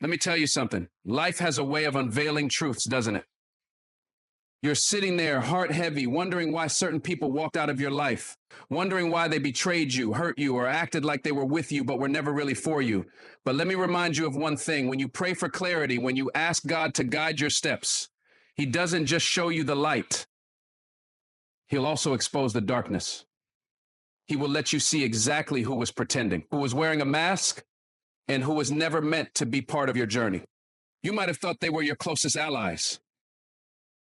Let me tell you something. Life has a way of unveiling truths, doesn't it? You're sitting there, heart heavy, wondering why certain people walked out of your life, wondering why they betrayed you, hurt you, or acted like they were with you but were never really for you. But let me remind you of one thing. When you pray for clarity, when you ask God to guide your steps, He doesn't just show you the light. He'll also expose the darkness. He will let you see exactly who was pretending, who was wearing a mask, and who was never meant to be part of your journey. You might have thought they were your closest allies,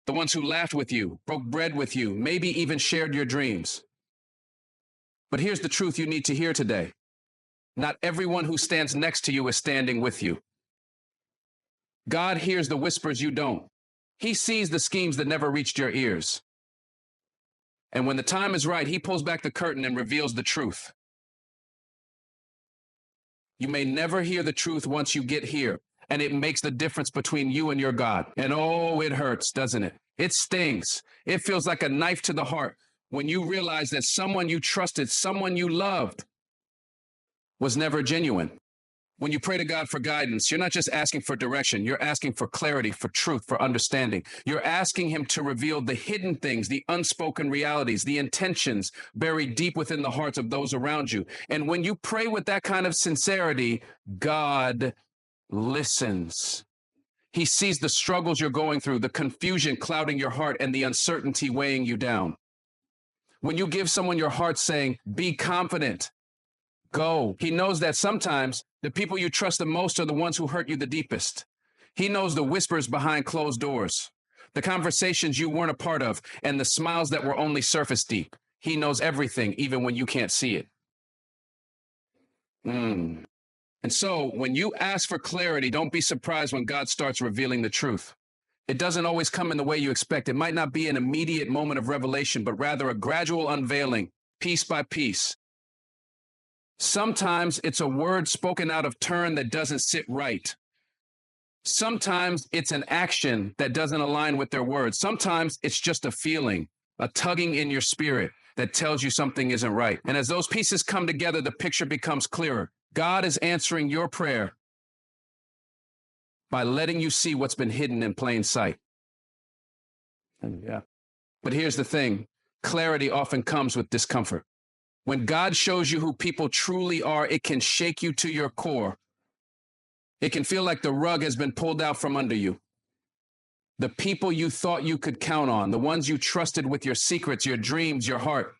the ones who laughed with you, broke bread with you, maybe even shared your dreams. But here's the truth you need to hear today. Not everyone who stands next to you is standing with you. God hears the whispers you don't. He sees the schemes that never reached your ears. And when the time is right, He pulls back the curtain and reveals the truth. You may never hear the truth once you get here, and it makes the difference between you and your God. And oh, it hurts, doesn't it? It stings. It feels like a knife to the heart when you realize that someone you trusted, someone you loved, was never genuine. When you pray to God for guidance, you're not just asking for direction. You're asking for clarity, for truth, for understanding. You're asking Him to reveal the hidden things, the unspoken realities, the intentions buried deep within the hearts of those around you. And when you pray with that kind of sincerity, God listens. He sees the struggles you're going through, the confusion clouding your heart, and the uncertainty weighing you down. When you give someone your heart saying, be confident, go. He knows that sometimes the people you trust the most are the ones who hurt you the deepest. He knows the whispers behind closed doors, the conversations you weren't a part of, and the smiles that were only surface deep. He knows everything, even when you can't see it. And so when you ask for clarity, don't be surprised when God starts revealing the truth. It doesn't always come in the way you expect. It might not be an immediate moment of revelation, but rather a gradual unveiling, piece by piece. Sometimes it's a word spoken out of turn that doesn't sit right. Sometimes it's an action that doesn't align with their words. Sometimes it's just a feeling, a tugging in your spirit that tells you something isn't right. And as those pieces come together, the picture becomes clearer. God is answering your prayer by letting you see what's been hidden in plain sight. Yeah. But here's the thing. Clarity often comes with discomfort. When God shows you who people truly are, it can shake you to your core. It can feel like the rug has been pulled out from under you. The people you thought you could count on, the ones you trusted with your secrets, your dreams, your heart,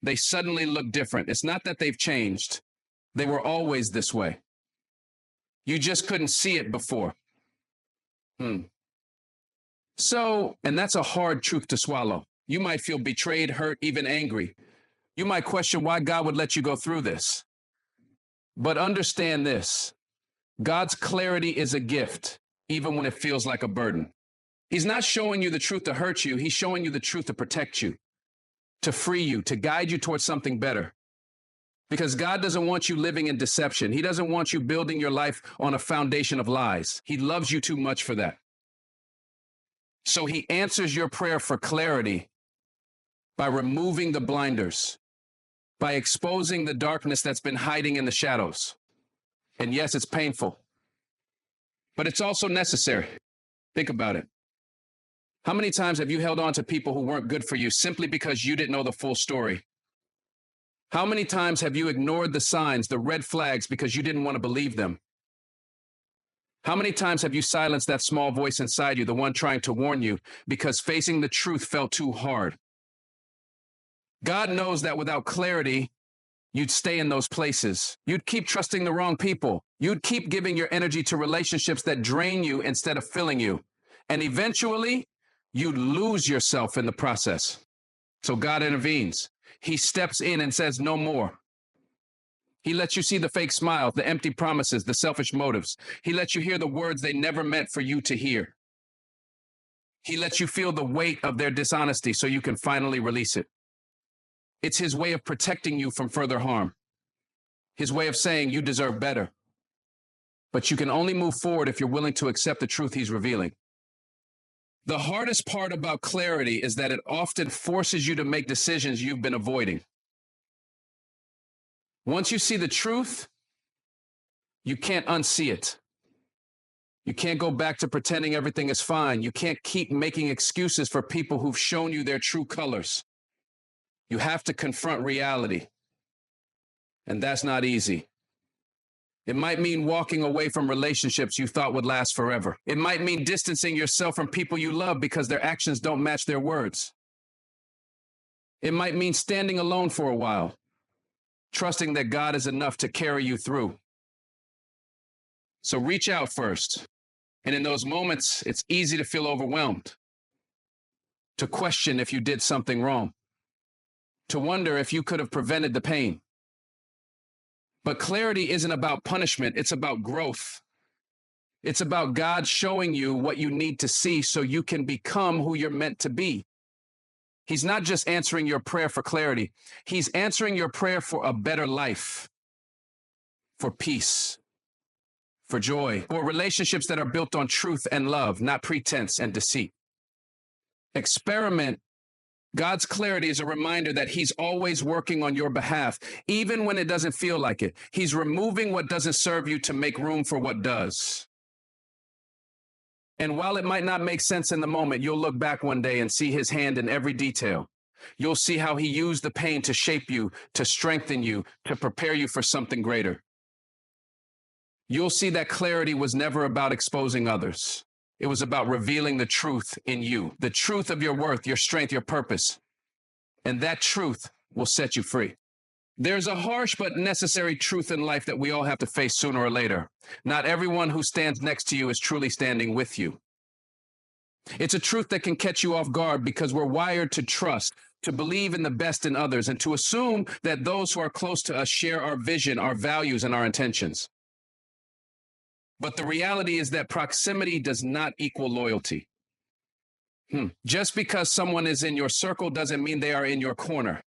they suddenly look different. It's not that they've changed. They were always this way. You just couldn't see it before. So, and that's a hard truth to swallow. You might feel betrayed, hurt, even angry. You might question why God would let you go through this. But understand this. God's clarity is a gift, even when it feels like a burden. He's not showing you the truth to hurt you. He's showing you the truth to protect you, to free you, to guide you towards something better. Because God doesn't want you living in deception. He doesn't want you building your life on a foundation of lies. He loves you too much for that. So He answers your prayer for clarity by removing the blinders, by exposing the darkness that's been hiding in the shadows. And yes, it's painful, but it's also necessary. Think about it. How many times have you held on to people who weren't good for you simply because you didn't know the full story? How many times have you ignored the signs, the red flags, because you didn't want to believe them? How many times have you silenced that small voice inside you, the one trying to warn you, because facing the truth felt too hard? God knows that without clarity, you'd stay in those places. You'd keep trusting the wrong people. You'd keep giving your energy to relationships that drain you instead of filling you. And eventually, you'd lose yourself in the process. So God intervenes. He steps in and says, no more. He lets you see the fake smiles, the empty promises, the selfish motives. He lets you hear the words they never meant for you to hear. He lets you feel the weight of their dishonesty so you can finally release it. It's His way of protecting you from further harm. His way of saying you deserve better. But you can only move forward if you're willing to accept the truth He's revealing. The hardest part about clarity is that it often forces you to make decisions you've been avoiding. Once you see the truth, you can't unsee it. You can't go back to pretending everything is fine. You can't keep making excuses for people who've shown you their true colors. You have to confront reality. And that's not easy. It might mean walking away from relationships you thought would last forever. It might mean distancing yourself from people you love because their actions don't match their words. It might mean standing alone for a while, trusting that God is enough to carry you through. So reach out first. And in those moments, it's easy to feel overwhelmed, to question if you did something wrong, to wonder if you could have prevented the pain. But clarity isn't about punishment, it's about growth. It's about God showing you what you need to see so you can become who you're meant to be. He's not just answering your prayer for clarity, He's answering your prayer for a better life, for peace, for joy, for relationships that are built on truth and love, not pretense and deceit. Experiment. God's clarity is a reminder that He's always working on your behalf, even when it doesn't feel like it. He's removing what doesn't serve you to make room for what does. And while it might not make sense in the moment, you'll look back one day and see His hand in every detail. You'll see how He used the pain to shape you, to strengthen you, to prepare you for something greater. You'll see that clarity was never about exposing others. It was about revealing the truth in you, the truth of your worth, your strength, your purpose. And that truth will set you free. There's a harsh but necessary truth in life that we all have to face sooner or later. Not everyone who stands next to you is truly standing with you. It's a truth that can catch you off guard because we're wired to trust, to believe in the best in others, and to assume that those who are close to us share our vision, our values, and our intentions. But the reality is that proximity does not equal loyalty. Just because someone is in your circle doesn't mean they are in your corner.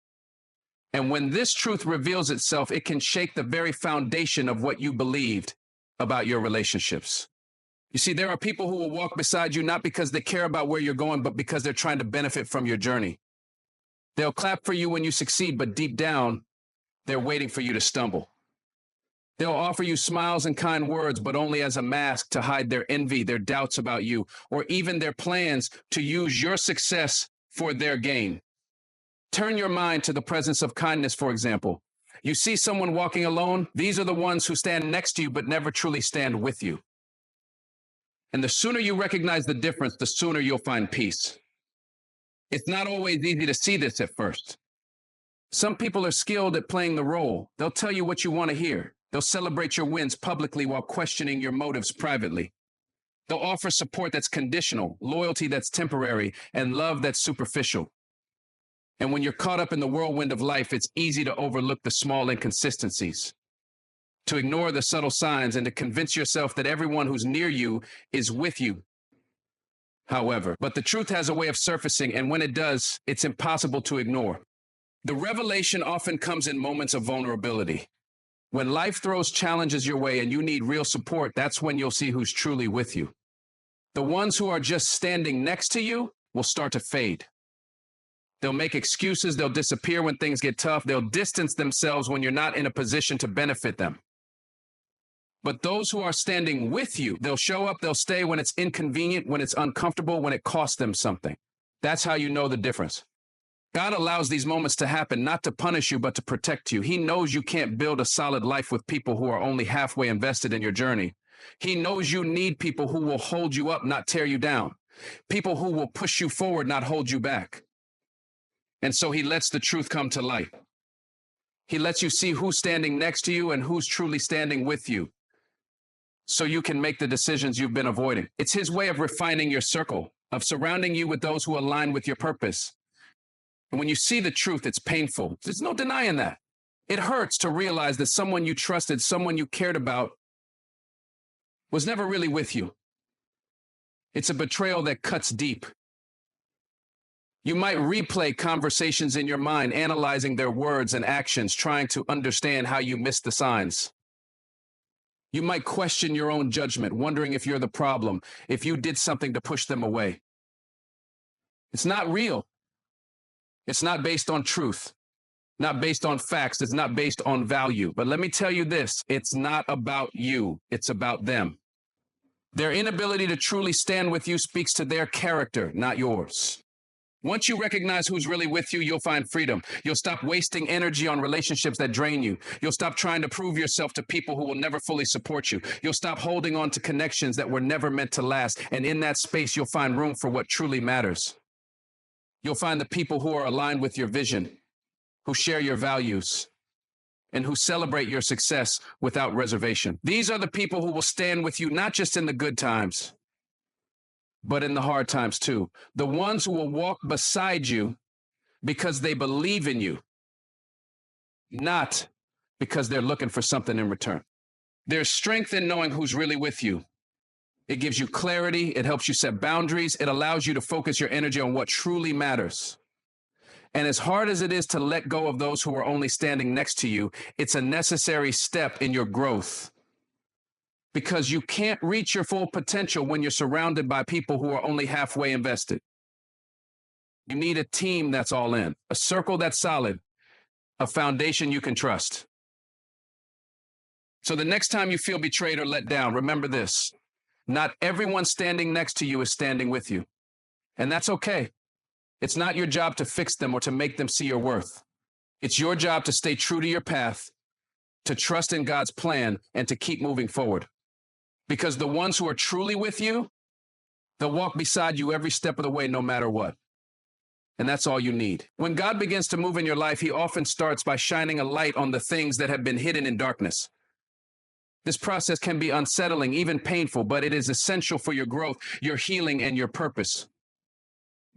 And when this truth reveals itself, it can shake the very foundation of what you believed about your relationships. You see, there are people who will walk beside you not because they care about where you're going, but because they're trying to benefit from your journey. They'll clap for you when you succeed, but deep down, they're waiting for you to stumble. They'll offer you smiles and kind words, but only as a mask to hide their envy, their doubts about you, or even their plans to use your success for their gain. Turn your mind to the presence of kindness, for example. You see someone walking alone, these are the ones who stand next to you, but never truly stand with you. And the sooner you recognize the difference, the sooner you'll find peace. It's not always easy to see this at first. Some people are skilled at playing the role. They'll tell you what you want to hear. They'll celebrate your wins publicly while questioning your motives privately. They'll offer support that's conditional, loyalty that's temporary, and love that's superficial. And when you're caught up in the whirlwind of life, it's easy to overlook the small inconsistencies, to ignore the subtle signs, and to convince yourself that everyone who's near you is with you. However, but the truth has a way of surfacing, and when it does, it's impossible to ignore. The revelation often comes in moments of vulnerability. When life throws challenges your way and you need real support, that's when you'll see who's truly with you. The ones who are just standing next to you will start to fade. They'll make excuses, they'll disappear when things get tough, they'll distance themselves when you're not in a position to benefit them. But those who are standing with you, they'll show up, they'll stay when it's inconvenient, when it's uncomfortable, when it costs them something. That's how you know the difference. God allows these moments to happen, not to punish you, but to protect you. He knows you can't build a solid life with people who are only halfway invested in your journey. He knows you need people who will hold you up, not tear you down. People who will push you forward, not hold you back. And so He lets the truth come to light. He lets you see who's standing next to you and who's truly standing with you, so you can make the decisions you've been avoiding. It's His way of refining your circle, of surrounding you with those who align with your purpose. And when you see the truth, it's painful. There's no denying that. It hurts to realize that someone you trusted, someone you cared about, was never really with you. It's a betrayal that cuts deep. You might replay conversations in your mind, analyzing their words and actions, trying to understand how you missed the signs. You might question your own judgment, wondering if you're the problem, if you did something to push them away. It's not real. It's not based on truth, not based on facts. It's not based on value. But let me tell you this, it's not about you. It's about them. Their inability to truly stand with you speaks to their character, not yours. Once you recognize who's really with you, you'll find freedom. You'll stop wasting energy on relationships that drain you. You'll stop trying to prove yourself to people who will never fully support you. You'll stop holding on to connections that were never meant to last. And in that space, you'll find room for what truly matters. You'll find the people who are aligned with your vision, who share your values, and who celebrate your success without reservation. These are the people who will stand with you, not just in the good times, but in the hard times too. The ones who will walk beside you because they believe in you, not because they're looking for something in return. There's strength in knowing who's really with you. It gives you clarity. It helps you set boundaries. It allows you to focus your energy on what truly matters. And as hard as it is to let go of those who are only standing next to you, it's a necessary step in your growth. Because you can't reach your full potential when you're surrounded by people who are only halfway invested. You need a team that's all in, a circle that's solid, a foundation you can trust. So the next time you feel betrayed or let down, remember this: not everyone standing next to you is standing with you. And that's okay. It's not your job to fix them or to make them see your worth. It's your job to stay true to your path, to trust in God's plan, and to keep moving forward. Because the ones who are truly with you, they'll walk beside you every step of the way, no matter what. And that's all you need. When God begins to move in your life, he often starts by shining a light on the things that have been hidden in darkness. This process can be unsettling, even painful, but it is essential for your growth, your healing, and your purpose.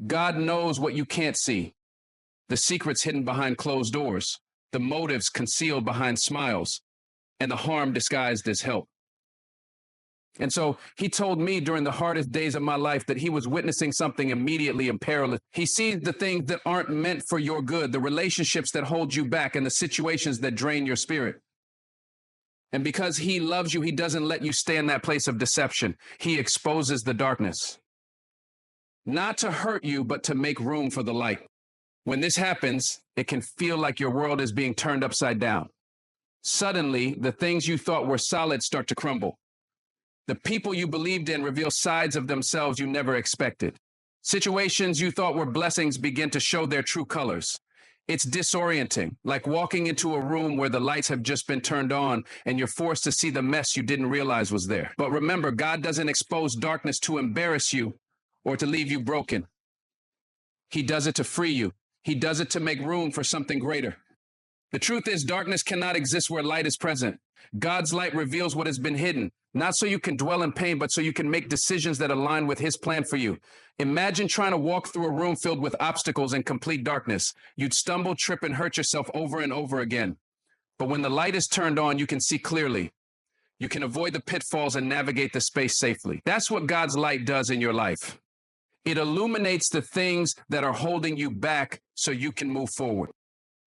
God knows what you can't see, the secrets hidden behind closed doors, the motives concealed behind smiles, and the harm disguised as help. And so he told me during the hardest days of my life that he was witnessing something immediately and perilous. He sees the things that aren't meant for your good, the relationships that hold you back, and the situations that drain your spirit. And because he loves you, he doesn't let you stay in that place of deception. He exposes the darkness. Not to hurt you, but to make room for the light. When this happens, it can feel like your world is being turned upside down. Suddenly, the things you thought were solid start to crumble. The people you believed in reveal sides of themselves you never expected. Situations you thought were blessings begin to show their true colors. It's disorienting, like walking into a room where the lights have just been turned on and you're forced to see the mess you didn't realize was there. But remember, God doesn't expose darkness to embarrass you or to leave you broken. He does it to free you. He does it to make room for something greater. The truth is, darkness cannot exist where light is present. God's light reveals what has been hidden, not so you can dwell in pain, but so you can make decisions that align with his plan for you. Imagine trying to walk through a room filled with obstacles and complete darkness. You'd stumble, trip, and hurt yourself over and over again. But when the light is turned on, you can see clearly. You can avoid the pitfalls and navigate the space safely. That's what God's light does in your life. It illuminates the things that are holding you back so you can move forward.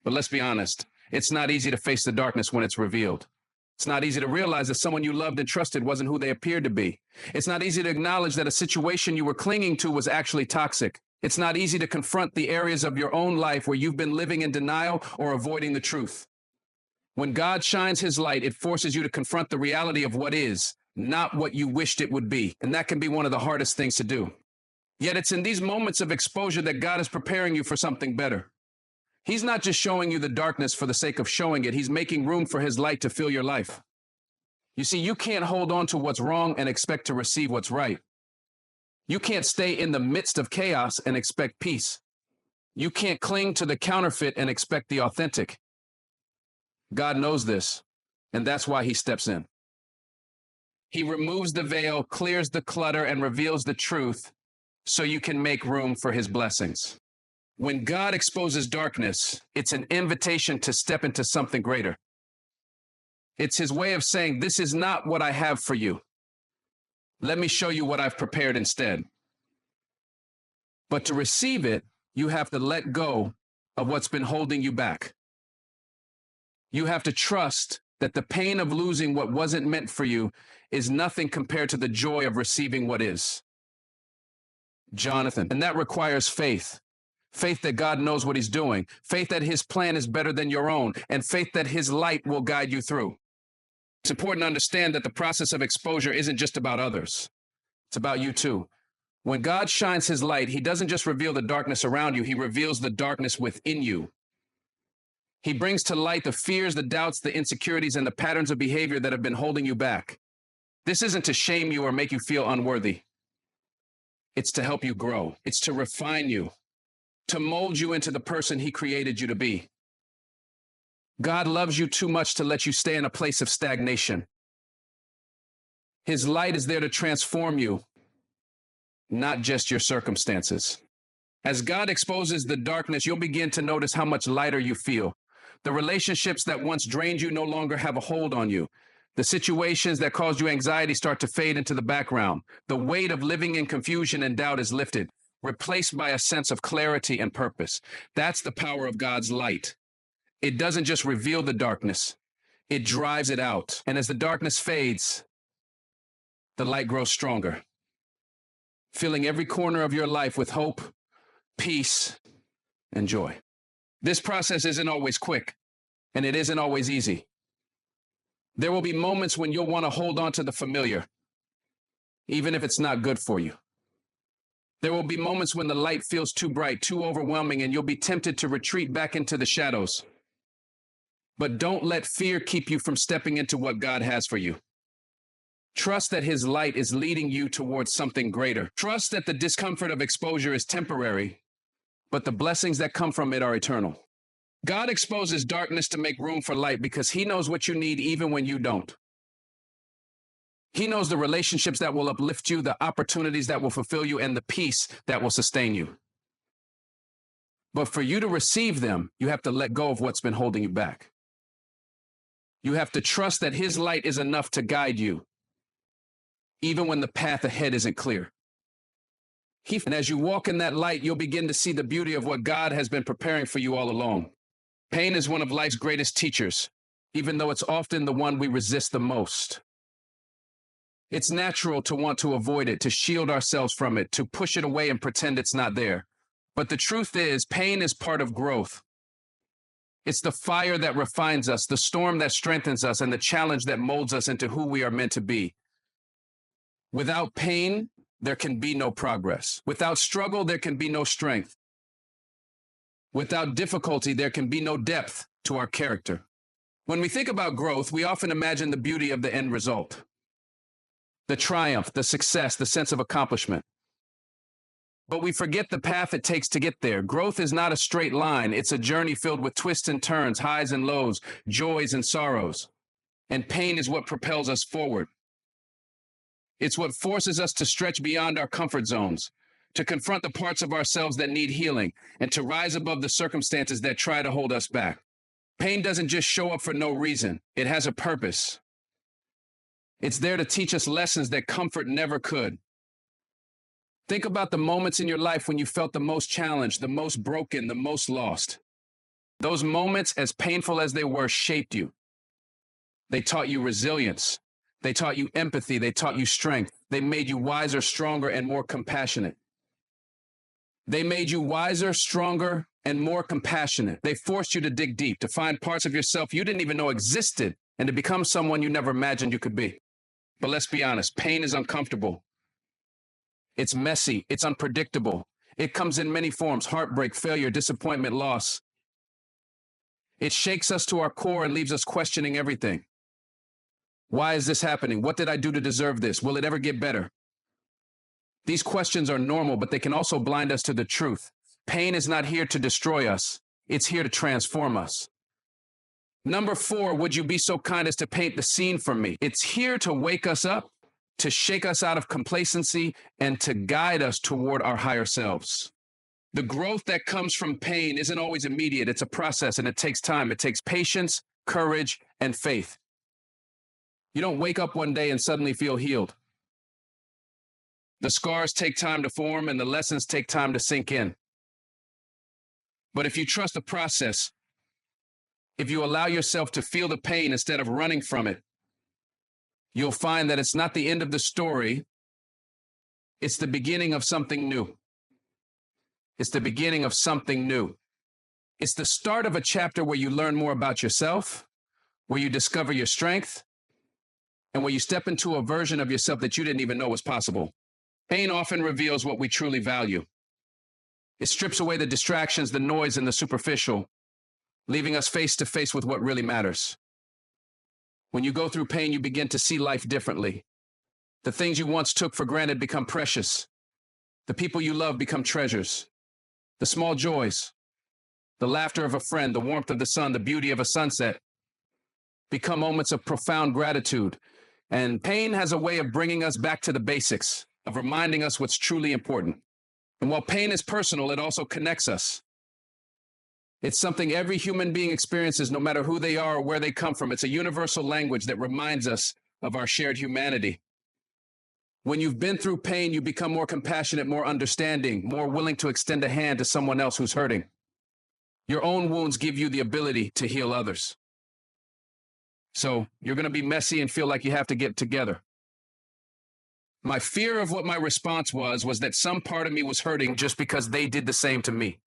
But let's be honest, it's not easy to face the darkness when it's revealed. It's not easy to realize that someone you loved and trusted wasn't who they appeared to be. It's not easy to acknowledge that a situation you were clinging to was actually toxic. It's not easy to confront the areas of your own life where you've been living in denial or avoiding the truth. When God shines his light, it forces you to confront the reality of what is, not what you wished it would be. And that can be one of the hardest things to do. Yet it's in these moments of exposure that God is preparing you for something better. He's not just showing you the darkness for the sake of showing it. He's making room for his light to fill your life. You see, you can't hold on to what's wrong and expect to receive what's right. You can't stay in the midst of chaos and expect peace. You can't cling to the counterfeit and expect the authentic. God knows this, and that's why he steps in. He removes the veil, clears the clutter, and reveals the truth so you can make room for his blessings. When God exposes darkness, it's an invitation to step into something greater. It's his way of saying, this is not what I have for you. Let me show you what I've prepared instead. But to receive it, you have to let go of what's been holding you back. You have to trust that the pain of losing what wasn't meant for you is nothing compared to the joy of receiving what is. Jonathan, and that requires faith. Faith that God knows what he's doing. Faith that his plan is better than your own. And faith that his light will guide you through. It's important to understand that the process of exposure isn't just about others. It's about you too. When God shines his light, he doesn't just reveal the darkness around you, he reveals the darkness within you. He brings to light the fears, the doubts, the insecurities, and the patterns of behavior that have been holding you back. This isn't to shame you or make you feel unworthy. It's to help you grow. It's to refine you, to mold you into the person he created you to be. God loves you too much to let you stay in a place of stagnation. His light is there to transform you, not just your circumstances. As God exposes the darkness, you'll begin to notice how much lighter you feel. The relationships that once drained you no longer have a hold on you. The situations that caused you anxiety start to fade into the background. The weight of living in confusion and doubt is lifted, replaced by a sense of clarity and purpose. That's the power of God's light. It doesn't just reveal the darkness, it drives it out. And as the darkness fades, the light grows stronger, filling every corner of your life with hope, peace, and joy. This process isn't always quick, and it isn't always easy. There will be moments when you'll want to hold on to the familiar, even if it's not good for you. There will be moments when the light feels too bright, too overwhelming, and you'll be tempted to retreat back into the shadows. But don't let fear keep you from stepping into what God has for you. Trust that his light is leading you towards something greater. Trust that the discomfort of exposure is temporary, but the blessings that come from it are eternal. God exposes darkness to make room for light because he knows what you need even when you don't. He knows the relationships that will uplift you, the opportunities that will fulfill you, and the peace that will sustain you. But for you to receive them, you have to let go of what's been holding you back. You have to trust that his light is enough to guide you, even when the path ahead isn't clear. And as you walk in that light, you'll begin to see the beauty of what God has been preparing for you all along. Pain is one of life's greatest teachers, even though it's often the one we resist the most. It's natural to want to avoid it, to shield ourselves from it, to push it away and pretend it's not there. But the truth is, pain is part of growth. It's the fire that refines us, the storm that strengthens us, and the challenge that molds us into who we are meant to be. Without pain, there can be no progress. Without struggle, there can be no strength. Without difficulty, there can be no depth to our character. When we think about growth, we often imagine the beauty of the end result, the triumph, the success, the sense of accomplishment. But we forget the path it takes to get there. Growth is not a straight line. It's a journey filled with twists and turns, highs and lows, joys and sorrows. And pain is what propels us forward. It's what forces us to stretch beyond our comfort zones, to confront the parts of ourselves that need healing, and to rise above the circumstances that try to hold us back. Pain doesn't just show up for no reason. It has a purpose. It's there to teach us lessons that comfort never could. Think about the moments in your life when you felt the most challenged, the most broken, the most lost. Those moments, as painful as they were, shaped you. They taught you resilience. They taught you empathy. They taught you strength. They made you wiser, stronger, and more compassionate. They made you wiser, stronger, and more compassionate. They forced you to dig deep, to find parts of yourself you didn't even know existed, and to become someone you never imagined you could be. But let's be honest, pain is uncomfortable. It's messy. It's unpredictable. It comes in many forms: heartbreak, failure, disappointment, loss. It shakes us to our core and leaves us questioning everything. Why is this happening? What did I do to deserve this? Will it ever get better? These questions are normal, but they can also blind us to the truth. Pain is not here to destroy us. It's here to transform us. Number 4, would you be so kind as to paint the scene for me? It's here to wake us up, to shake us out of complacency, and to guide us toward our higher selves. The growth that comes from pain isn't always immediate. It's a process, and it takes time. It takes patience, courage, and faith. You don't wake up one day and suddenly feel healed. The scars take time to form, and the lessons take time to sink in. But if you trust the process, if you allow yourself to feel the pain instead of running from it, you'll find that it's not the end of the story. It's the beginning of something new. It's the beginning of something new. It's the start of a chapter where you learn more about yourself, where you discover your strength, and where you step into a version of yourself that you didn't even know was possible. Pain often reveals what we truly value. It strips away the distractions, the noise, and the superficial, leaving us face to face with what really matters. When you go through pain, you begin to see life differently. The things you once took for granted become precious. The people you love become treasures. The small joys, the laughter of a friend, the warmth of the sun, the beauty of a sunset become moments of profound gratitude. And pain has a way of bringing us back to the basics, of reminding us what's truly important. And while pain is personal, it also connects us. It's something every human being experiences, no matter who they are or where they come from. It's a universal language that reminds us of our shared humanity. When you've been through pain, you become more compassionate, more understanding, more willing to extend a hand to someone else who's hurting. Your own wounds give you the ability to heal others. So you're going to be messy and feel like you have to get together. My fear of what my response was that some part of me was hurting just because they did the same to me.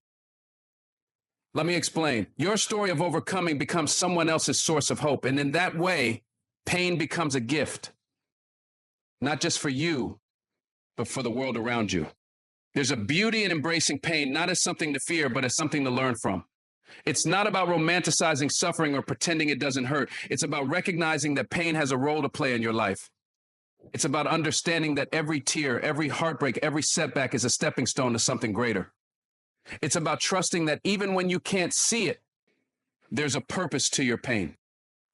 Let me explain. Your story of overcoming becomes someone else's source of hope. And in that way, pain becomes a gift, not just for you, but for the world around you. There's a beauty in embracing pain, not as something to fear, but as something to learn from. It's not about romanticizing suffering or pretending it doesn't hurt. It's about recognizing that pain has a role to play in your life. It's about understanding that every tear, every heartbreak, every setback is a stepping stone to something greater. It's about trusting that even when you can't see it, there's a purpose to your pain.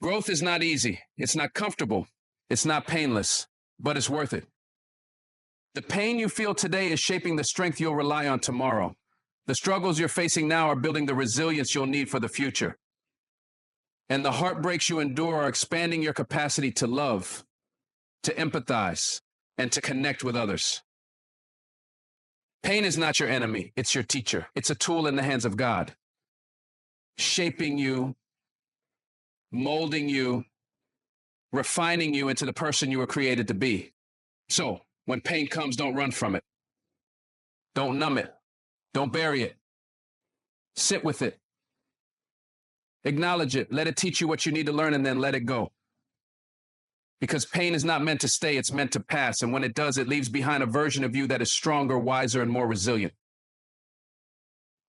Growth is not easy. It's not comfortable. It's not painless, but it's worth it. The pain you feel today is shaping the strength you'll rely on tomorrow. The struggles you're facing now are building the resilience you'll need for the future. And the heartbreaks you endure are expanding your capacity to love, to empathize, and to connect with others. Pain is not your enemy. It's your teacher. It's a tool in the hands of God, shaping you, molding you, refining you into the person you were created to be. So when pain comes, don't run from it. Don't numb it. Don't bury it. Sit with it. Acknowledge it. Let it teach you what you need to learn, and then let it go. Because pain is not meant to stay, it's meant to pass. And when it does, it leaves behind a version of you that is stronger, wiser, and more resilient.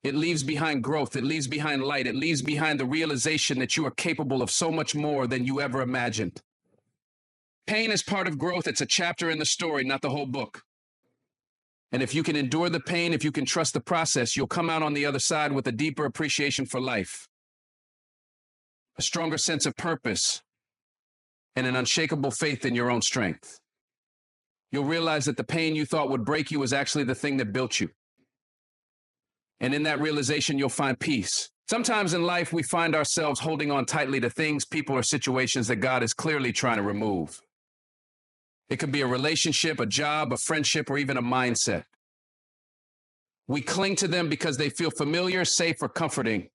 It leaves behind growth. It leaves behind light. It leaves behind the realization that you are capable of so much more than you ever imagined. Pain is part of growth. It's a chapter in the story, not the whole book. And if you can endure the pain, if you can trust the process, you'll come out on the other side with a deeper appreciation for life, a stronger sense of purpose, and an unshakable faith in your own strength. You'll realize that the pain you thought would break you was actually the thing that built you. And in that realization, you'll find peace. Sometimes in life, we find ourselves holding on tightly to things, people, or situations that God is clearly trying to remove. It could be a relationship, a job, a friendship, or even a mindset. We cling to them because they feel familiar, safe, or comforting.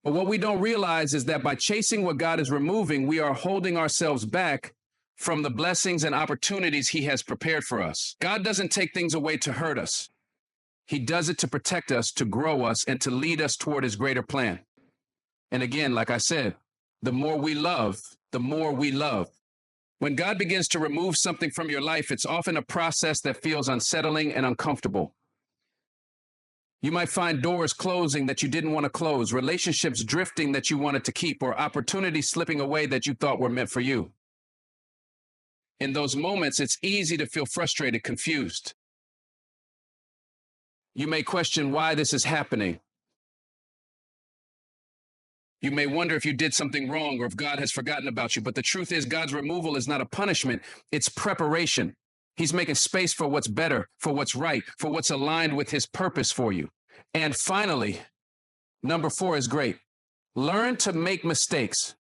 But what we don't realize is that by chasing what God is removing, we are holding ourselves back from the blessings and opportunities He has prepared for us. God doesn't take things away to hurt us. He does it to protect us, to grow us, and to lead us toward His greater plan. And again, like I said, the more we love, the more we love. When God begins to remove something from your life, it's often a process that feels unsettling and uncomfortable. You might find doors closing that you didn't want to close, relationships drifting that you wanted to keep, or opportunities slipping away that you thought were meant for you. In those moments, it's easy to feel frustrated, confused. You may question why this is happening. You may wonder if you did something wrong or if God has forgotten about you. But the truth is, God's removal is not a punishment. It's preparation. He's making space for what's better, for what's right, for what's aligned with His purpose for you. And finally, number 4 is great. Learn to make mistakes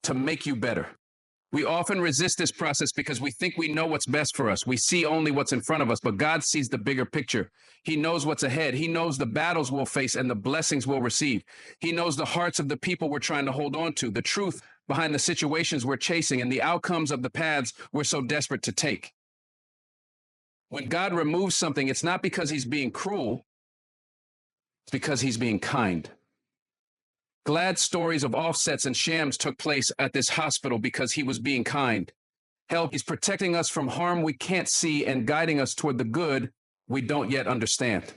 to make you better. We often resist this process because we think we know what's best for us. We see only what's in front of us, but God sees the bigger picture. He knows what's ahead. He knows the battles we'll face and the blessings we'll receive. He knows the hearts of the people we're trying to hold on to, the truth behind the situations we're chasing, and the outcomes of the paths we're so desperate to take. When God removes something, it's not because He's being cruel. It's because He's being kind. Glad stories of offsets and shams took place at this hospital because He was being kind. Help, He's protecting us from harm we can't see and guiding us toward the good we don't yet understand.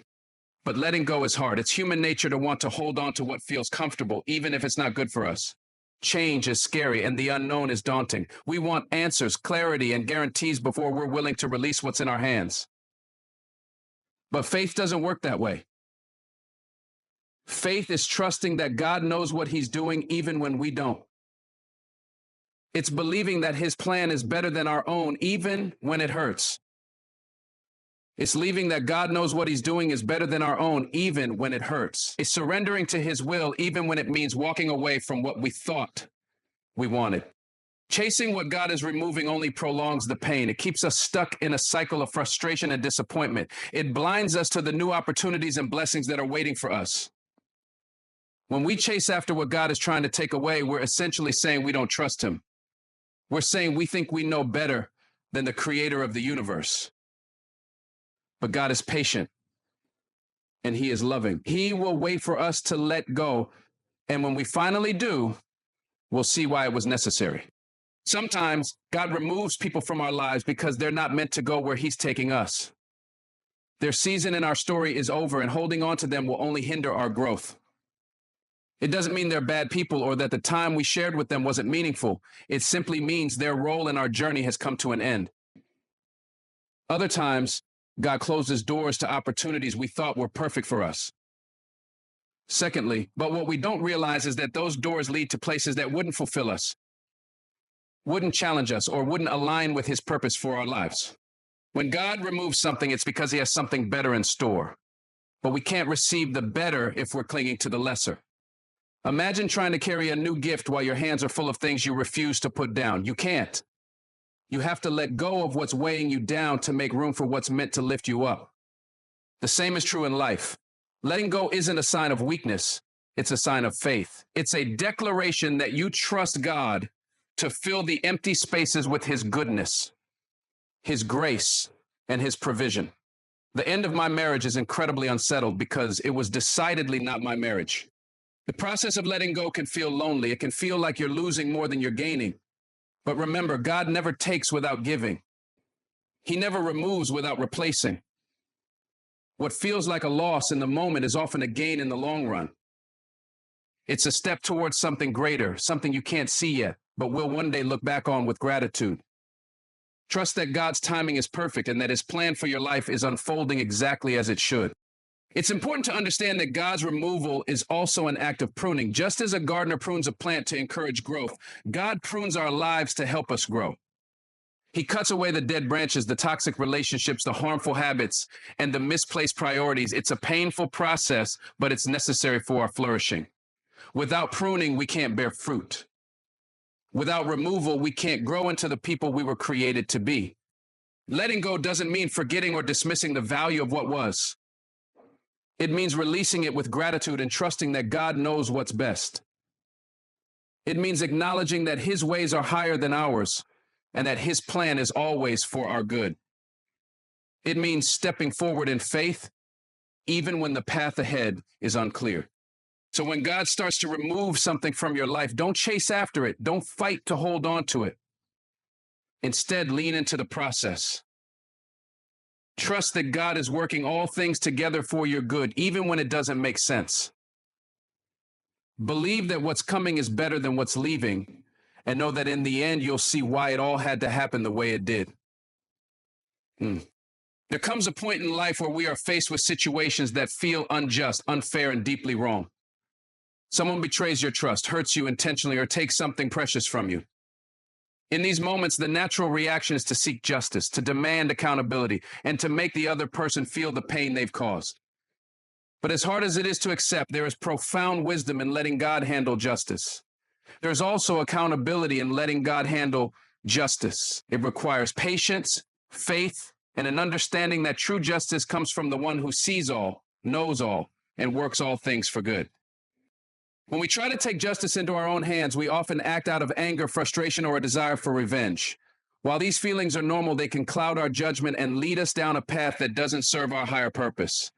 But letting go is hard. It's human nature to want to hold on to what feels comfortable, even if it's not good for us. Change is scary and the unknown is daunting. We want answers, clarity, and guarantees before we're willing to release what's in our hands. But faith doesn't work that way. Faith is trusting that God knows what He's doing even when we don't. It's believing that His plan is better than our own, even when it hurts. It's believing that God knows what He's doing is better than our own, even when it hurts. It's surrendering to His will, even when it means walking away from what we thought we wanted. Chasing what God is removing only prolongs the pain. It keeps us stuck in a cycle of frustration and disappointment. It blinds us to the new opportunities and blessings that are waiting for us. When we chase after what God is trying to take away, we're essentially saying we don't trust Him. We're saying we think we know better than the Creator of the universe. But God is patient and He is loving. He will wait for us to let go. And when we finally do, we'll see why it was necessary. Sometimes God removes people from our lives because they're not meant to go where He's taking us. Their season in our story is over, and holding on to them will only hinder our growth. It doesn't mean they're bad people or that the time we shared with them wasn't meaningful. It simply means their role in our journey has come to an end. Other times, God closes doors to opportunities we thought were perfect for us. Secondly, but what we don't realize is that those doors lead to places that wouldn't fulfill us, wouldn't challenge us, or wouldn't align with His purpose for our lives. When God removes something, it's because He has something better in store. But we can't receive the better if we're clinging to the lesser. Imagine trying to carry a new gift while your hands are full of things you refuse to put down. You can't. You have to let go of what's weighing you down to make room for what's meant to lift you up. The same is true in life. Letting go isn't a sign of weakness. It's a sign of faith. It's a declaration that you trust God to fill the empty spaces with His goodness, His grace, and His provision. The end of my marriage is incredibly unsettled because it was decidedly not my marriage. The process of letting go can feel lonely. It can feel like you're losing more than you're gaining. But remember, God never takes without giving. He never removes without replacing. What feels like a loss in the moment is often a gain in the long run. It's a step towards something greater, something you can't see yet, but will one day look back on with gratitude. Trust that God's timing is perfect and that His plan for your life is unfolding exactly as it should. It's important to understand that God's removal is also an act of pruning. Just as a gardener prunes a plant to encourage growth, God prunes our lives to help us grow. He cuts away the dead branches, the toxic relationships, the harmful habits, and the misplaced priorities. It's a painful process, but it's necessary for our flourishing. Without pruning, we can't bear fruit. Without removal, we can't grow into the people we were created to be. Letting go doesn't mean forgetting or dismissing the value of what was. It means releasing it with gratitude and trusting that God knows what's best. It means acknowledging that His ways are higher than ours and that His plan is always for our good. It means stepping forward in faith, even when the path ahead is unclear. So when God starts to remove something from your life, don't chase after it. Don't fight to hold on to it. Instead, lean into the process. Trust that God is working all things together for your good, even when it doesn't make sense. Believe that what's coming is better than what's leaving, and know that in the end, you'll see why it all had to happen the way it did. There comes a point in life where we are faced with situations that feel unjust, unfair, and deeply wrong. Someone betrays your trust, hurts you intentionally, or takes something precious from you. In these moments, the natural reaction is to seek justice, to demand accountability, and to make the other person feel the pain they've caused. But as hard as it is to accept, there is profound wisdom in letting God handle justice. There's also accountability in letting God handle justice. It requires patience, faith, and an understanding that true justice comes from the one who sees all, knows all, and works all things for good. When we try to take justice into our own hands, we often act out of anger, frustration, or a desire for revenge. While these feelings are normal, they can cloud our judgment and lead us down a path that doesn't serve our higher purpose.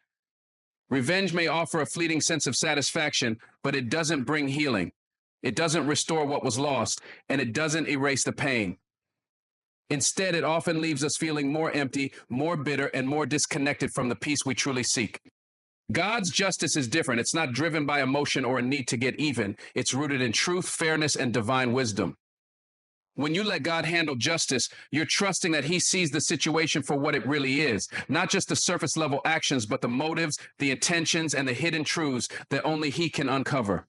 Revenge may offer a fleeting sense of satisfaction, but it doesn't bring healing. It doesn't restore what was lost, and it doesn't erase the pain. Instead, it often leaves us feeling more empty, more bitter, and more disconnected from the peace we truly seek. God's justice is different. It's not driven by emotion or a need to get even. It's rooted in truth, fairness, and divine wisdom. When you let God handle justice, you're trusting that He sees the situation for what it really is, not just the surface level actions, but the motives, the intentions, and the hidden truths that only He can uncover.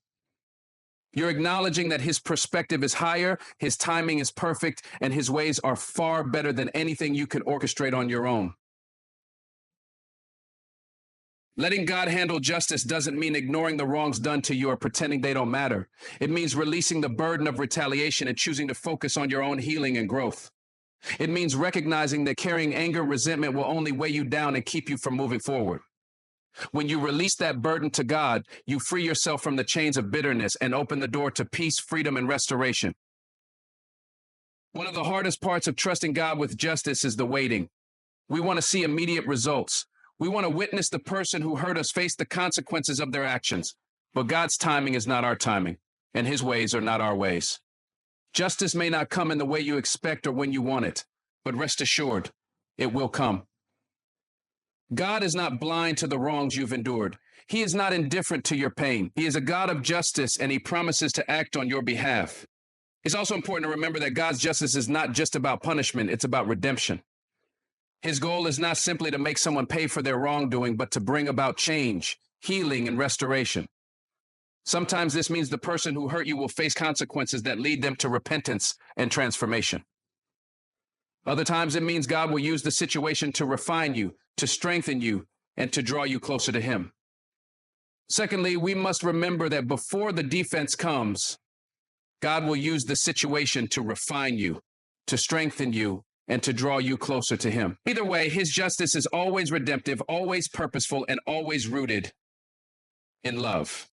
You're acknowledging that His perspective is higher, His timing is perfect, and His ways are far better than anything you can orchestrate on your own. Letting God handle justice doesn't mean ignoring the wrongs done to you or pretending they don't matter. It means releasing the burden of retaliation and choosing to focus on your own healing and growth. It means recognizing that carrying anger, resentment will only weigh you down and keep you from moving forward. When you release that burden to God, you free yourself from the chains of bitterness and open the door to peace, freedom, and restoration. One of the hardest parts of trusting God with justice is the waiting. We want to see immediate results. We want to witness the person who hurt us face the consequences of their actions. But God's timing is not our timing, and His ways are not our ways. Justice may not come in the way you expect or when you want it, but rest assured, it will come. God is not blind to the wrongs you've endured. He is not indifferent to your pain. He is a God of justice, and He promises to act on your behalf. It's also important to remember that God's justice is not just about punishment, it's about redemption. His goal is not simply to make someone pay for their wrongdoing, but to bring about change, healing, and restoration. Sometimes this means the person who hurt you will face consequences that lead them to repentance and transformation. Other times it means God will use the situation to refine you, to strengthen you, and to draw you closer to Him. Secondly, we must remember that before the defense comes, God will use the situation to refine you, to strengthen you, and to draw you closer to Him. Either way, His justice is always redemptive, always purposeful, and always rooted in love.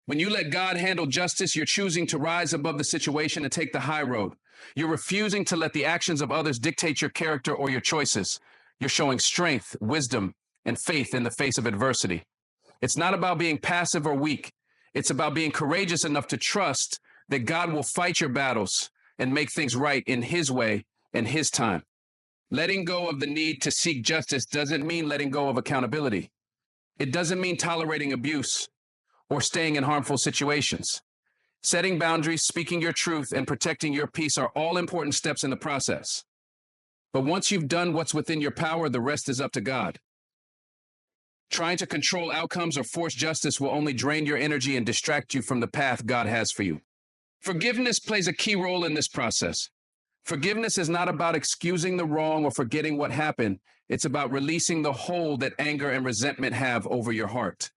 When you let God handle justice, you're choosing to rise above the situation and take the high road. You're refusing to let the actions of others dictate your character or your choices. You're showing strength, wisdom, and faith in the face of adversity. It's not about being passive or weak. It's about being courageous enough to trust that God will fight your battles and make things right in His way and His time. Letting go of the need to seek justice doesn't mean letting go of accountability. It doesn't mean tolerating abuse or staying in harmful situations. Setting boundaries, speaking your truth, and protecting your peace are all important steps in the process. But once you've done what's within your power, the rest is up to God. Trying to control outcomes or force justice will only drain your energy and distract you from the path God has for you. Forgiveness plays a key role in this process. Forgiveness is not about excusing the wrong or forgetting what happened. It's about releasing the hold that anger and resentment have over your heart.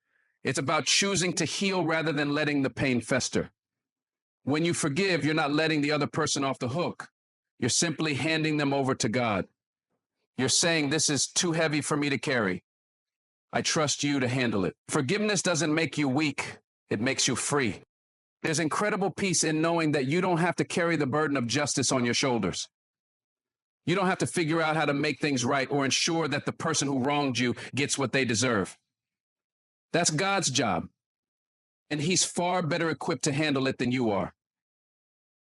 It's about choosing to heal rather than letting the pain fester. When you forgive, you're not letting the other person off the hook. You're simply handing them over to God. You're saying, "This is too heavy for me to carry. I trust you to handle it." Forgiveness doesn't make you weak. It makes you free. There's incredible peace in knowing that you don't have to carry the burden of justice on your shoulders. You don't have to figure out how to make things right or ensure that the person who wronged you gets what they deserve. That's God's job, and He's far better equipped to handle it than you are.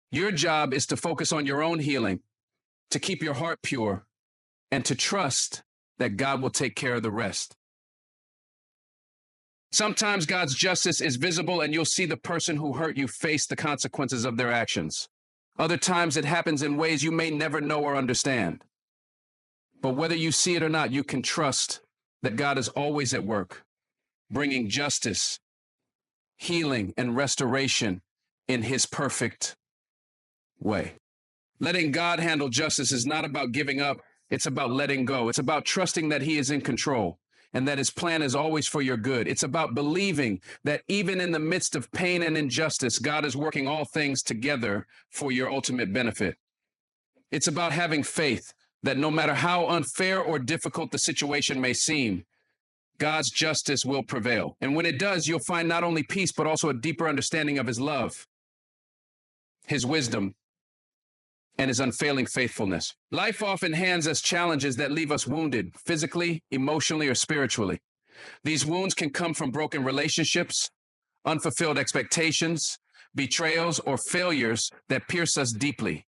Your job is to focus on your own healing, to keep your heart pure, and to trust that God will take care of the rest. Sometimes God's justice is visible and you'll see the person who hurt you face the consequences of their actions. Other times it happens in ways you may never know or understand. But whether you see it or not, you can trust that God is always at work, bringing justice, healing, and restoration in His perfect way. Letting God handle justice is not about giving up. It's about letting go. It's about trusting that He is in control and that His plan is always for your good. It's about believing that even in the midst of pain and injustice, God is working all things together for your ultimate benefit. It's about having faith that no matter how unfair or difficult the situation may seem, God's justice will prevail. And when it does, you'll find not only peace, but also a deeper understanding of His love, His wisdom, and His unfailing faithfulness. Life often hands us challenges that leave us wounded, physically, emotionally, or spiritually. These wounds can come from broken relationships, unfulfilled expectations, betrayals, or failures that pierce us deeply.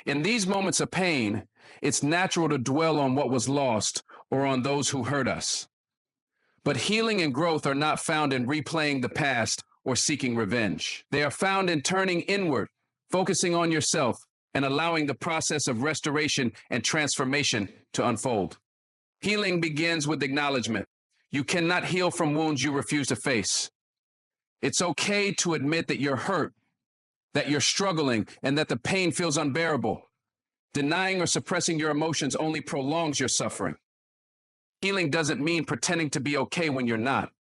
In these moments of pain, it's natural to dwell on what was lost or on those who hurt us. But healing and growth are not found in replaying the past or seeking revenge. They are found in turning inward, focusing on yourself, and allowing the process of restoration and transformation to unfold. Healing begins with acknowledgement. You cannot heal from wounds you refuse to face. It's okay to admit that you're hurt, that you're struggling, and that the pain feels unbearable. Denying or suppressing your emotions only prolongs your suffering. Healing doesn't mean pretending to be okay when you're not.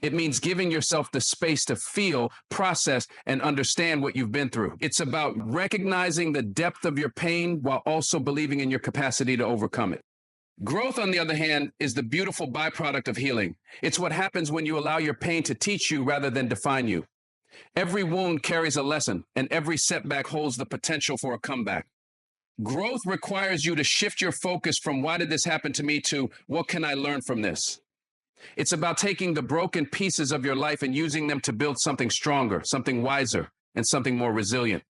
It means giving yourself the space to feel, process, and understand what you've been through. It's about recognizing the depth of your pain while also believing in your capacity to overcome it. Growth, on the other hand, is the beautiful byproduct of healing. It's what happens when you allow your pain to teach you rather than define you. Every wound carries a lesson, and every setback holds the potential for a comeback. Growth requires you to shift your focus from why did this happen to me to what can I learn from this? It's about taking the broken pieces of your life and using them to build something stronger, something wiser, and something more resilient.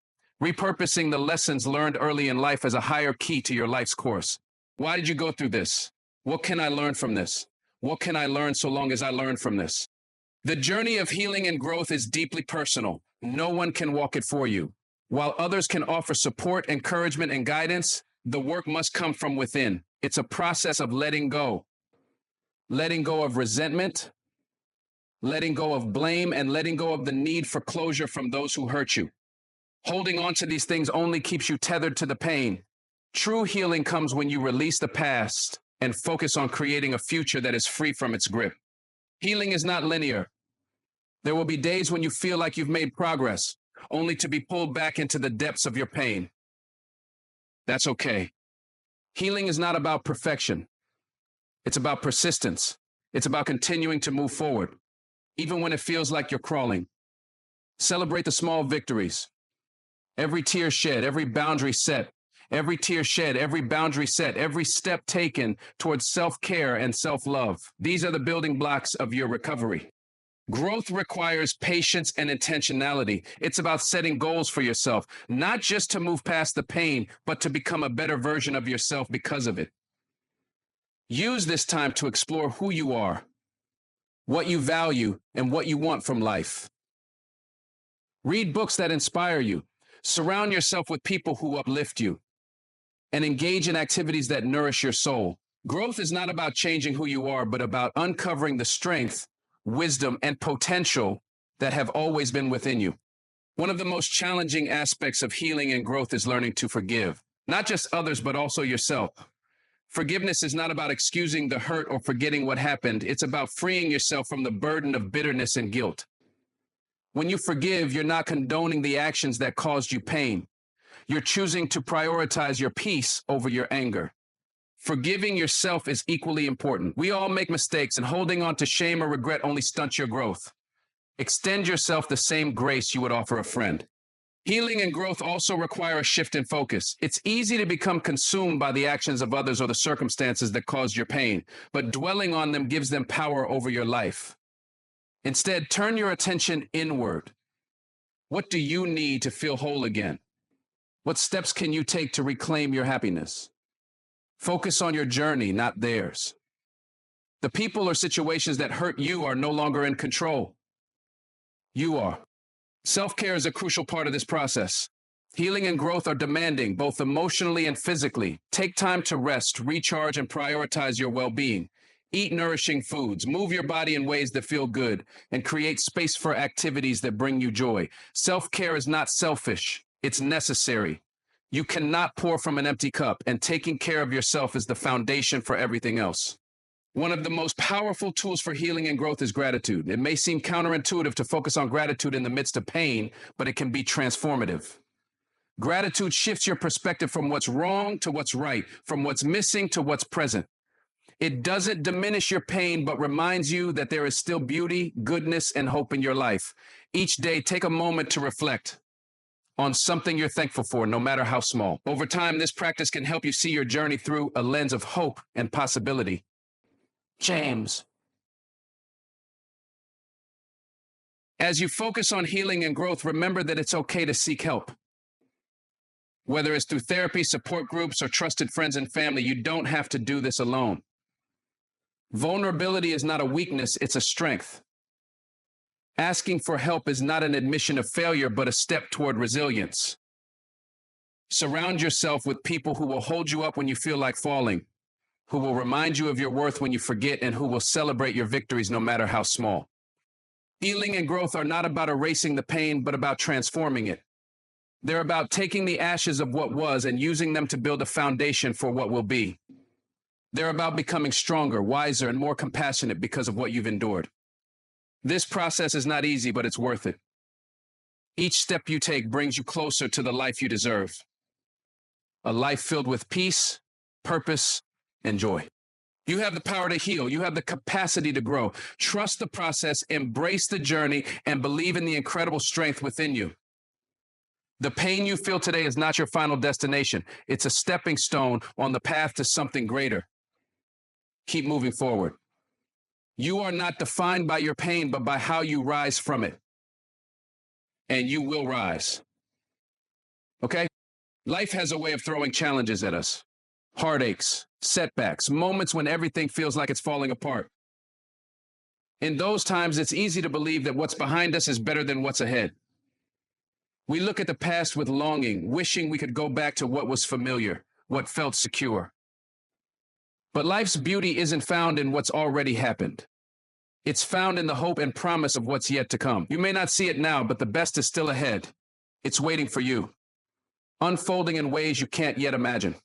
Repurposing the lessons learned early in life as a higher key to your life's course. Why did you go through this? What can I learn from this? What can I learn so long as I learn from this? The journey of healing and growth is deeply personal. No one can walk it for you. While others can offer support, encouragement, and guidance, the work must come from within. It's a process of letting go of resentment, letting go of blame, and letting go of the need for closure from those who hurt you. Holding on to these things only keeps you tethered to the pain. True healing comes when you release the past and focus on creating a future that is free from its grip. Healing is not linear. There will be days when you feel like you've made progress, only to be pulled back into the depths of your pain. That's okay. Healing is not about perfection. It's about persistence. It's about continuing to move forward, even when it feels like you're crawling. Celebrate the small victories. Every tear shed, every boundary set, every tear shed, every boundary set, every step taken towards self-care and self-love. These are the building blocks of your recovery. Growth requires patience and intentionality. It's about setting goals for yourself, not just to move past the pain, but to become a better version of yourself because of it. Use this time to explore who you are, what you value, and what you want from life. Read books that inspire you. Surround yourself with people who uplift you, and engage in activities that nourish your soul. Growth is not about changing who you are, but about uncovering the strength, wisdom, and potential that have always been within you. One of the most challenging aspects of healing and growth is learning to forgive, not just others, but also yourself. Forgiveness is not about excusing the hurt or forgetting what happened. It's about freeing yourself from the burden of bitterness and guilt. When you forgive, you're not condoning the actions that caused you pain. You're choosing to prioritize your peace over your anger. Forgiving yourself is equally important. We all make mistakes, and holding on to shame or regret only stunts your growth. Extend yourself the same grace you would offer a friend. Healing and growth also require a shift in focus. It's easy to become consumed by the actions of others or the circumstances that caused your pain, but dwelling on them gives them power over your life. Instead, turn your attention inward. What do you need to feel whole again? What steps can you take to reclaim your happiness? Focus on your journey, not theirs. The people or situations that hurt you are no longer in control. You are. Self-care is a crucial part of this process. Healing and growth are demanding, both emotionally and physically. Take time to rest, recharge, and prioritize your well-being. Eat nourishing foods, move your body in ways that feel good, and create space for activities that bring you joy. Self-care is not selfish, it's necessary. You cannot pour from an empty cup, and taking care of yourself is the foundation for everything else. One of the most powerful tools for healing and growth is gratitude. It may seem counterintuitive to focus on gratitude in the midst of pain, but it can be transformative. Gratitude shifts your perspective from what's wrong to what's right, from what's missing to what's present. It doesn't diminish your pain, but reminds you that there is still beauty, goodness, and hope in your life. Each day, take a moment to reflect on something you're thankful for, no matter how small. Over time, this practice can help you see your journey through a lens of hope and possibility. James. As you focus on healing and growth, remember that it's okay to seek help. Whether it's through therapy, support groups, or trusted friends and family, you don't have to do this alone. Vulnerability is not a weakness, it's a strength. Asking for help is not an admission of failure, but a step toward resilience. Surround yourself with people who will hold you up when you feel like falling, who will remind you of your worth when you forget, and who will celebrate your victories no matter how small. Healing and growth are not about erasing the pain, but about transforming it. They're about taking the ashes of what was and using them to build a foundation for what will be. They're about becoming stronger, wiser, and more compassionate because of what you've endured. This process is not easy, but it's worth it. Each step you take brings you closer to the life you deserve. A life filled with peace, purpose, and joy. You have the power to heal. You have the capacity to grow. Trust the process, embrace the journey, and believe in the incredible strength within you. The pain you feel today is not your final destination. It's a stepping stone on the path to something greater. Keep moving forward. You are not defined by your pain, but by how you rise from it. And you will rise. Okay? Life has a way of throwing challenges at us. Heartaches, setbacks, moments when everything feels like it's falling apart. In those times, it's easy to believe that what's behind us is better than what's ahead. We look at the past with longing, wishing we could go back to what was familiar, what felt secure. But life's beauty isn't found in what's already happened. It's found in the hope and promise of what's yet to come. You may not see it now, but the best is still ahead. It's waiting for you, unfolding in ways you can't yet imagine.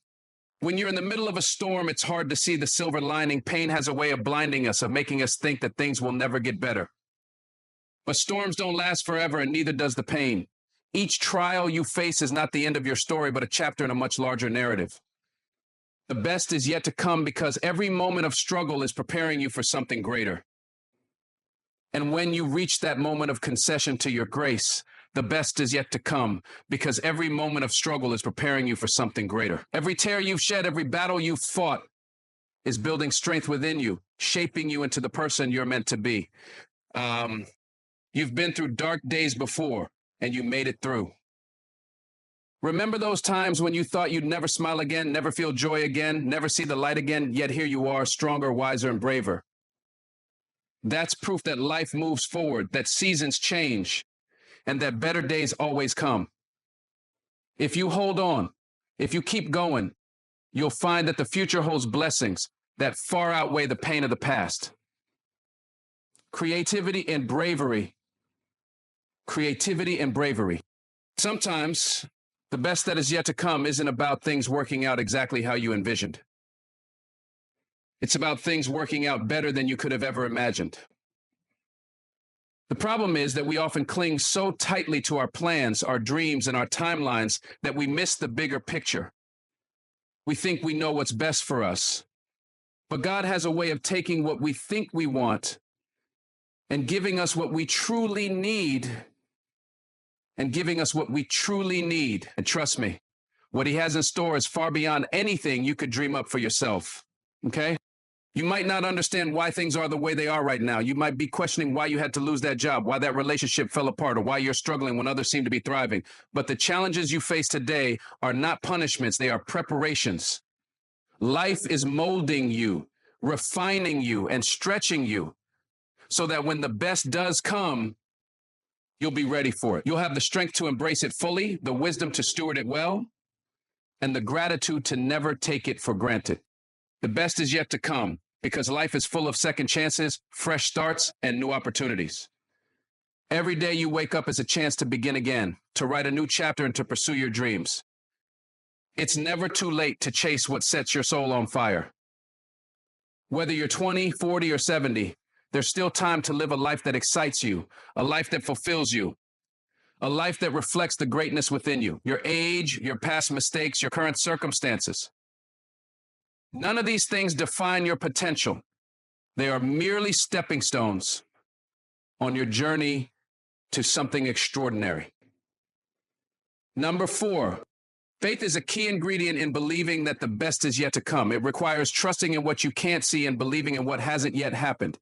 When you're in the middle of a storm, it's hard to see the silver lining. Pain has a way of blinding us, of making us think that things will never get better. But storms don't last forever, and neither does the pain. Each trial you face is not the end of your story, but a chapter in a much larger narrative. The best is yet to come because every moment of struggle is preparing you for something greater. And when you reach that moment of concession to your grace, the best is yet to come because every moment of struggle is preparing you for something greater. Every tear you've shed, every battle you've fought is building strength within you, shaping you into the person you're meant to be. You've been through dark days before and you made it through. Remember those times when you thought you'd never smile again, never feel joy again, never see the light again, yet here you are, stronger, wiser, and braver. That's proof that life moves forward, that seasons change, and that better days always come. If you hold on, if you keep going, you'll find that the future holds blessings that far outweigh the pain of the past. Creativity and bravery. Creativity and bravery. Sometimes the best that is yet to come isn't about things working out exactly how you envisioned. It's about things working out better than you could have ever imagined. The problem is that we often cling so tightly to our plans, our dreams, and our timelines that we miss the bigger picture. We think we know what's best for us. But God has a way of taking what we think we want and giving us what we truly need. And trust me, what he has in store is far beyond anything you could dream up for yourself. Okay? You might not understand why things are the way they are right now. You might be questioning why you had to lose that job, why that relationship fell apart, or why you're struggling when others seem to be thriving. But the challenges you face today are not punishments, they are preparations. Life is molding you, refining you, and stretching you so that when the best does come, you'll be ready for it. You'll have the strength to embrace it fully, the wisdom to steward it well, and the gratitude to never take it for granted. The best is yet to come because life is full of second chances, fresh starts, and new opportunities. Every day you wake up is a chance to begin again, to write a new chapter and to pursue your dreams. It's never too late to chase what sets your soul on fire. Whether you're 20, 40, or 70, there's still time to live a life that excites you, a life that fulfills you, a life that reflects the greatness within you, your age, your past mistakes, your current circumstances. None of these things define your potential. They are merely stepping stones on your journey to something extraordinary. Number 4, faith is a key ingredient in believing that the best is yet to come. It requires trusting in what you can't see and believing in what hasn't yet happened.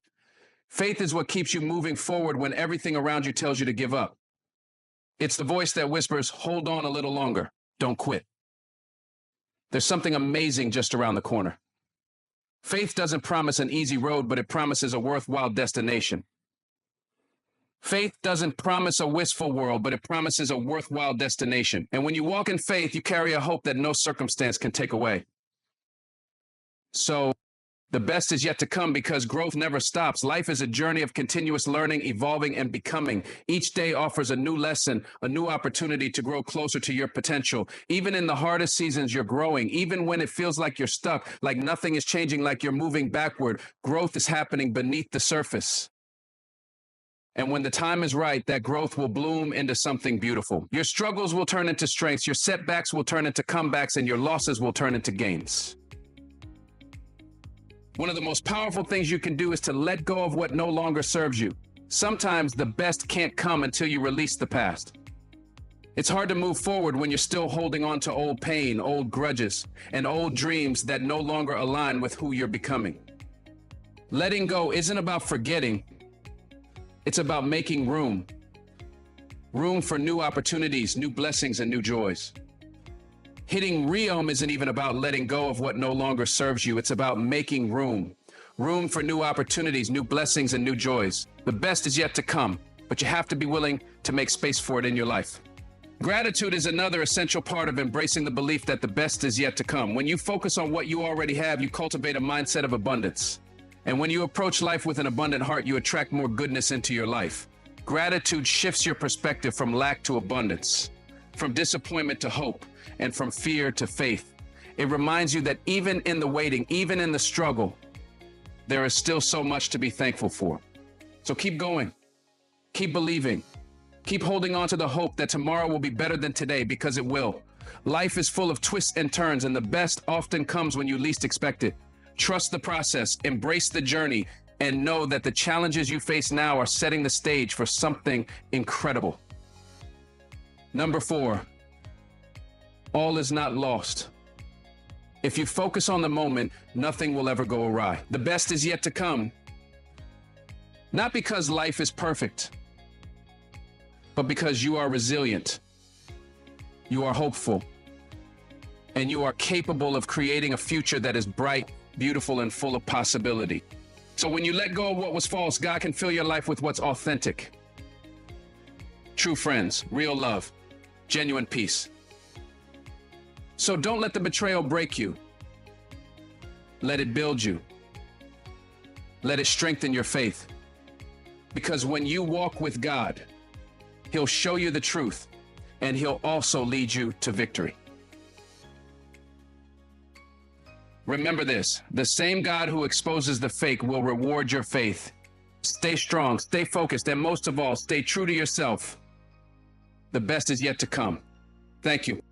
Faith is what keeps you moving forward when everything around you tells you to give up. It's the voice that whispers, hold on a little longer, don't quit. There's something amazing just around the corner. Faith doesn't promise an easy road, but it promises a worthwhile destination. Faith doesn't promise a wistful world, but it promises a worthwhile destination. And when you walk in faith, you carry a hope that no circumstance can take away. So the best is yet to come, because growth never stops. Life is a journey of continuous learning, evolving, and becoming. Each day offers a new lesson, a new opportunity to grow closer to your potential. Even in the hardest seasons, you're growing. Even when it feels like you're stuck, like nothing is changing, like you're moving backward, growth is happening beneath the surface. And when the time is right, that growth will bloom into something beautiful. Your struggles will turn into strengths, your setbacks will turn into comebacks, and your losses will turn into gains. One of the most powerful things you can do is to let go of what no longer serves you. Sometimes the best can't come until you release the past. It's hard to move forward when you're still holding on to old pain, old grudges, and old dreams that no longer align with who you're becoming. Letting go isn't about forgetting. It's about making room. Room for new opportunities, new blessings, and new joys. Hitting Realm isn't even about letting go of what no longer serves you. It's about making room. Room for new opportunities, new blessings, and new joys. The best is yet to come, but you have to be willing to make space for it in your life. Gratitude is another essential part of embracing the belief that the best is yet to come. When you focus on what you already have, you cultivate a mindset of abundance. And when you approach life with an abundant heart, you attract more goodness into your life. Gratitude shifts your perspective from lack to abundance, from disappointment to hope, and from fear to faith. It reminds you that even in the waiting, even in the struggle, there is still so much to be thankful for. So keep going, keep believing, keep holding on to the hope that tomorrow will be better than today, because it will. Life is full of twists and turns, and the best often comes when you least expect it. Trust the process, embrace the journey, and know that the challenges you face now are setting the stage for something incredible. Number 4, all is not lost. If you focus on the moment, nothing will ever go awry. The best is yet to come. Not because life is perfect, but because you are resilient, you are hopeful, and you are capable of creating a future that is bright, beautiful, and full of possibility. So when you let go of what was false, God can fill your life with what's authentic. True friends, real love, genuine peace. So don't let the betrayal break you. Let it build you. Let it strengthen your faith. Because when you walk with God, He'll show you the truth, and He'll also lead you to victory. Remember this, the same God who exposes the fake will reward your faith. Stay strong, stay focused, and most of all, stay true to yourself. The best is yet to come. Thank you.